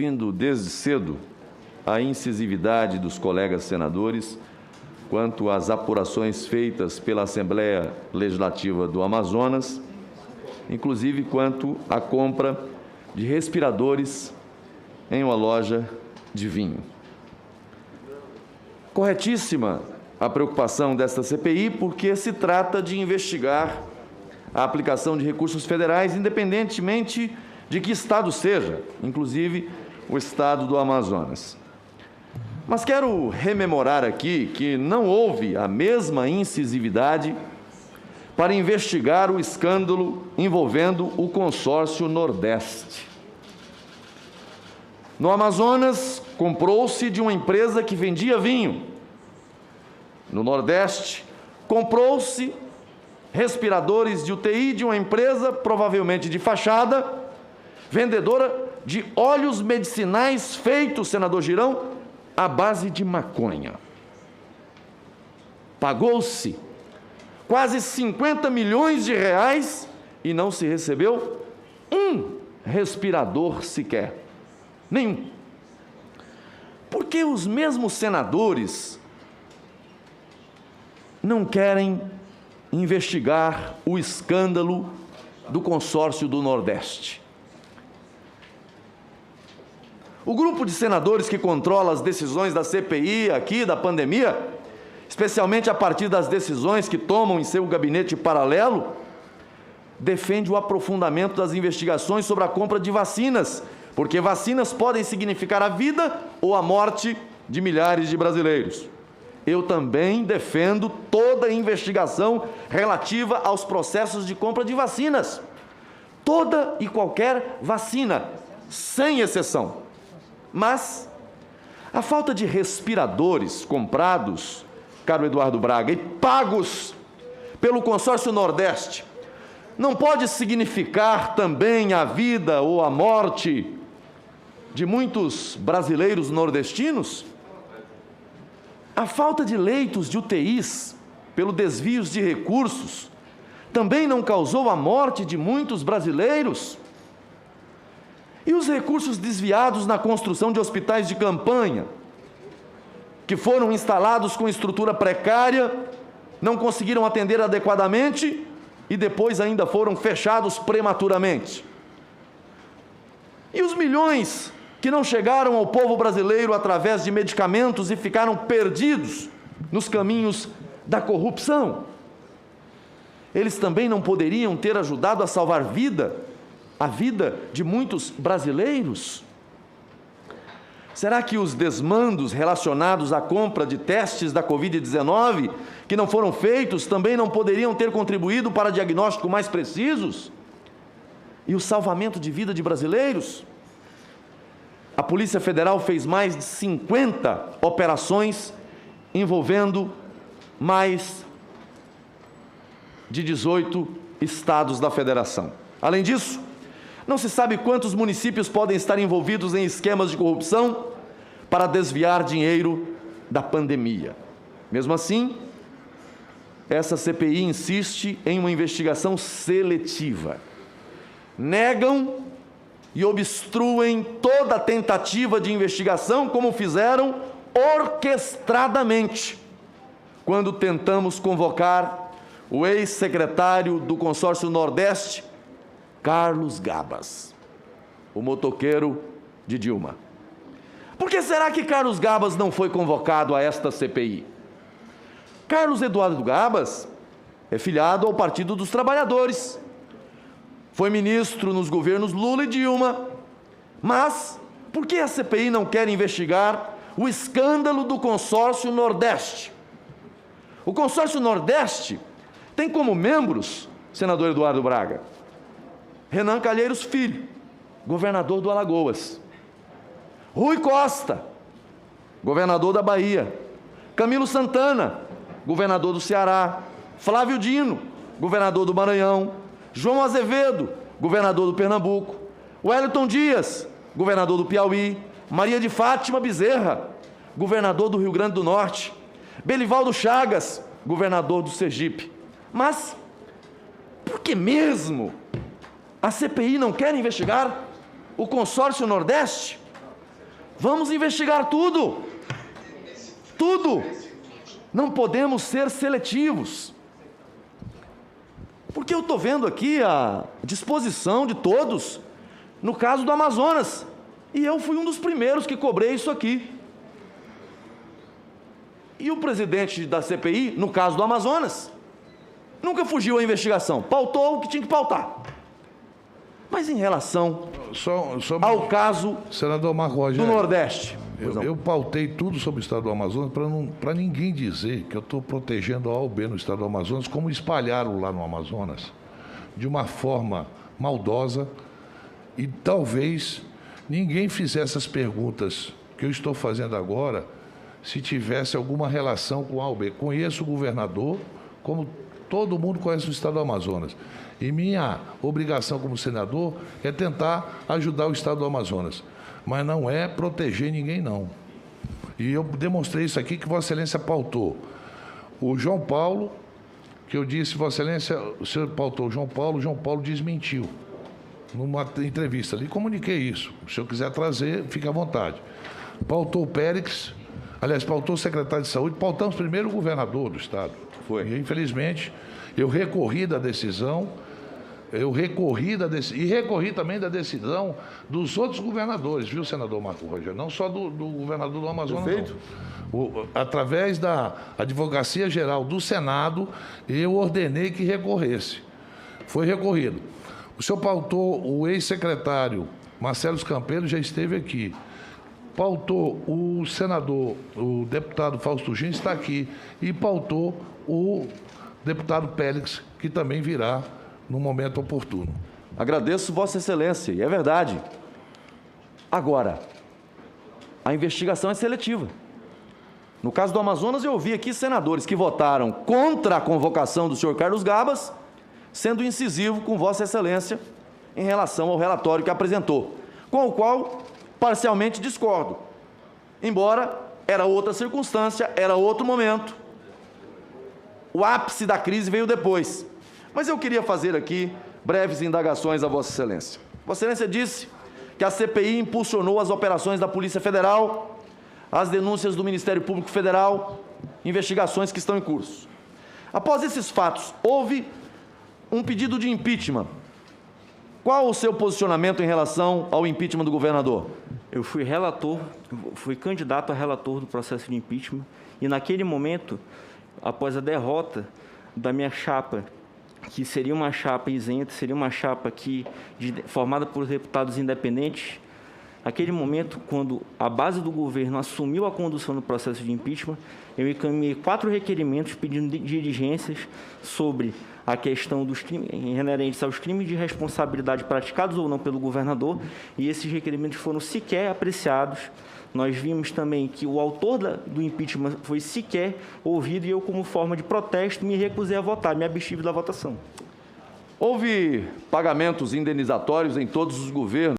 Vindo desde cedo a incisividade dos colegas senadores quanto às apurações feitas pela Assembleia Legislativa do Amazonas, inclusive quanto à compra de respiradores em uma loja de vinho. Corretíssima a preocupação desta CPI, porque se trata de investigar a aplicação de recursos federais, independentemente de que estado seja, inclusive o estado do Amazonas. Mas quero rememorar aqui que não houve a mesma incisividade para investigar o escândalo envolvendo o consórcio Nordeste. No Amazonas, comprou-se de uma empresa que vendia vinho. No Nordeste, comprou-se respiradores de UTI de uma empresa, provavelmente de fachada, vendedora de óleos medicinais feitos, senador Girão, à base de maconha. Pagou-se quase 50 milhões de reais e não se recebeu um respirador sequer. Nenhum. Porque os mesmos senadores não querem investigar o escândalo do consórcio do Nordeste. O grupo de senadores que controla as decisões da CPI aqui, da pandemia, especialmente a partir das decisões que tomam em seu gabinete paralelo, defende o aprofundamento das investigações sobre a compra de vacinas, porque vacinas podem significar a vida ou a morte de milhares de brasileiros. Eu também defendo toda a investigação relativa aos processos de compra de vacinas. Toda e qualquer vacina, sem exceção. Mas a falta de respiradores comprados, caro Eduardo Braga, e pagos pelo consórcio Nordeste, não pode significar também a vida ou a morte de muitos brasileiros nordestinos? A falta de leitos de UTIs, pelo desvios de recursos, também não causou a morte de muitos brasileiros? E os recursos desviados na construção de hospitais de campanha, que foram instalados com estrutura precária, não conseguiram atender adequadamente e depois ainda foram fechados prematuramente? E os milhões que não chegaram ao povo brasileiro através de medicamentos e ficaram perdidos nos caminhos da corrupção? Eles também não poderiam ter ajudado a salvar a vida de muitos brasileiros? Será que os desmandos relacionados à compra de testes da Covid-19 que não foram feitos também não poderiam ter contribuído para diagnósticos mais precisos e o salvamento de vida de brasileiros? A Polícia Federal fez mais de 50 operações envolvendo mais de 18 estados da federação. Além disso, não se sabe quantos municípios podem estar envolvidos em esquemas de corrupção para desviar dinheiro da pandemia. Mesmo assim, essa CPI insiste em uma investigação seletiva. Negam e obstruem toda a tentativa de investigação, como fizeram orquestradamente, quando tentamos convocar o ex-secretário do Consórcio Nordeste, Carlos Gabas, o motoqueiro de Dilma. Por que será que Carlos Gabas não foi convocado a esta CPI? Carlos Eduardo Gabas é filiado ao Partido dos Trabalhadores, foi ministro nos governos Lula e Dilma, mas por que a CPI não quer investigar o escândalo do consórcio Nordeste? O consórcio Nordeste tem como membros, senador Eduardo Braga, Renan Calheiros Filho, governador do Alagoas, Rui Costa, governador da Bahia, Camilo Santana, governador do Ceará, Flávio Dino, governador do Maranhão, João Azevedo, governador do Pernambuco, Wellington Dias, governador do Piauí, Maria de Fátima Bezerra, governador do Rio Grande do Norte, Belivaldo Chagas, governador do Sergipe. Mas por que mesmo a CPI não quer investigar o consórcio Nordeste? Vamos investigar tudo. Tudo. Não podemos ser seletivos. Porque eu estou vendo aqui a disposição de todos no caso do Amazonas. E eu fui um dos primeiros que cobrei isso aqui. E o presidente da CPI, no caso do Amazonas, nunca fugiu à investigação. Pautou o que tinha que pautar. Mas em relação ao caso senador Marco Rogério, do Nordeste... Eu pautei tudo sobre o estado do Amazonas para ninguém dizer que eu estou protegendo a OAB no estado do Amazonas, como espalharam lá no Amazonas, de uma forma maldosa, e talvez ninguém fizesse essas perguntas que eu estou fazendo agora se tivesse alguma relação com a OAB. Conheço o governador, como todo mundo conhece o estado do Amazonas. E minha obrigação como senador é tentar ajudar o estado do Amazonas. Mas não é proteger ninguém, não. E eu demonstrei isso aqui que Vossa Excelência pautou. O João Paulo, que eu disse, Vossa Excelência, o senhor pautou o João Paulo desmentiu. Numa entrevista ali, comuniquei isso. Se o senhor quiser trazer, fique à vontade. Pautou o Périx, aliás, pautou o secretário de Saúde, pautamos primeiro o governador do estado. Foi. E, infelizmente, eu recorri da decisão. E recorri também da decisão dos outros governadores, viu, senador Marco Rogério? Não só do governador do Amazonas, Perfeito. não. Através da Advocacia Geral do Senado, eu ordenei que recorresse. Foi recorrido. O senhor pautou o ex-secretário Marcelo Campelo, já esteve aqui. Pautou o senador, o deputado Fausto Gins, está aqui. E pautou o deputado Pélix, que também virá no momento oportuno. Agradeço Vossa Excelência, e é verdade. Agora, a investigação é seletiva. No caso do Amazonas, eu ouvi aqui senadores que votaram contra a convocação do senhor Carlos Gabas, sendo incisivo com Vossa Excelência em relação ao relatório que apresentou, com o qual parcialmente discordo. Embora era outra circunstância, era outro momento. O ápice da crise veio depois. Mas eu queria fazer aqui breves indagações a Vossa Excelência. Vossa Excelência disse que a CPI impulsionou as operações da Polícia Federal, as denúncias do Ministério Público Federal, investigações que estão em curso. Após esses fatos, houve um pedido de impeachment. Qual o seu posicionamento em relação ao impeachment do governador? Eu fui candidato a relator do processo de impeachment, e naquele momento, após a derrota da minha chapa, que seria uma chapa isenta, seria uma chapa formada por deputados independentes. Naquele momento, quando a base do governo assumiu a condução do processo de impeachment, eu encaminhei 4 requerimentos pedindo diligências sobre a questão dos crimes inerentes aos crimes de responsabilidade praticados ou não pelo governador, e esses requerimentos foram sequer apreciados. Nós vimos também que o autor do impeachment foi sequer ouvido, e eu, como forma de protesto, me recusei a votar, me abstive da votação. Houve pagamentos indenizatórios em todos os governos